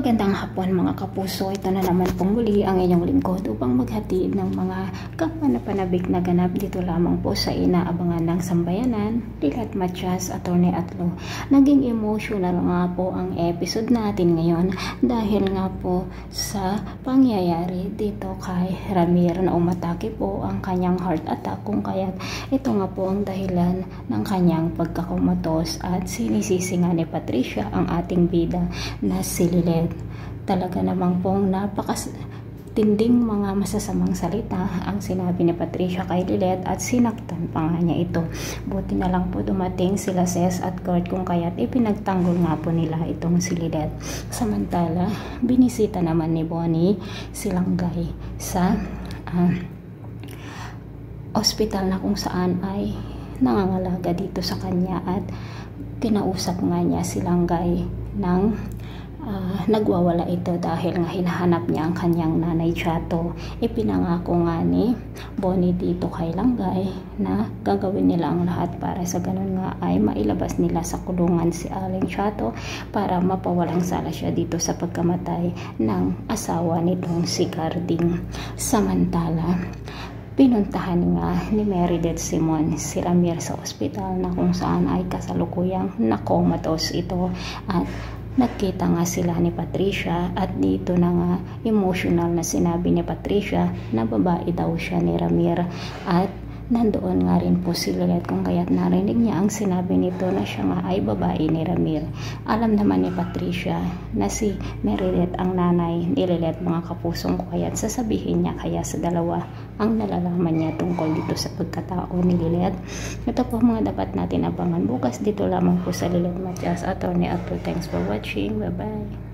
Magandang hapon mga kapuso, ito na naman pong muli ang inyong lingkod upang maghatid ng mga kapanapanabik na ganap dito lamang po sa inaabangan ng sambayanan, Lilet Matias, Atty. Atlo. Naging emotional nga po ang episode natin ngayon dahil nga po sa pangyayari dito kay Ramir na umatake po ang kanyang heart attack, kung kaya't ito nga po ang dahilan ng kanyang pagkakumatos at sinisisi nga ni Patricia ang ating bida na si Lilet. Talaga namang pong napakatinding mga masasamang salita ang sinabi ni Patricia kay Lilet at sinaktan pa nga niya ito. Buti na lang po dumating sila Ses at Kurt, kung kaya't ipinagtanggol nga po nila itong si Lilet. Samantala, binisita naman ni Bonnie si Langgay sa ospital na kung saan ay nangangalaga dito sa kanya at kinausap nga niya si Langgay ng nagwawala ito dahil nga hinahanap niya ang kanyang nanay Chato. Ipinangako nga ni Bonnie dito kay Langgay na gagawin nila ang lahat para sa ganun nga ay mailabas nila sa kulungan si Aling Chato para mapawalang sala siya dito sa pagkamatay ng asawa nitong si Carding. Samantala, pinuntahan nga ni Meredith Simon si Ramir sa ospital na kung saan ay kasalukuyang nakomatos ito at nagkita nga sila ni Patricia at dito na nga emotional na sinabi ni Patricia na babae daw siya ni Ramir at nandoon nga rin po si Lilet, kung kaya't narinig niya ang sinabi nito na siya nga ay babae ni Ramir. Alam naman ni Patricia na si Meredith ang nanay ni Lilet mga kapusong, kaya't sasabihin niya kaya sa dalawa ang nalalaman niya tungkol dito sa pagkatao ni Lilet. Ito po mga dapat natin abangan bukas dito lamang po sa Lilet Matias, Atty. Atlo. Thanks for watching. Bye bye.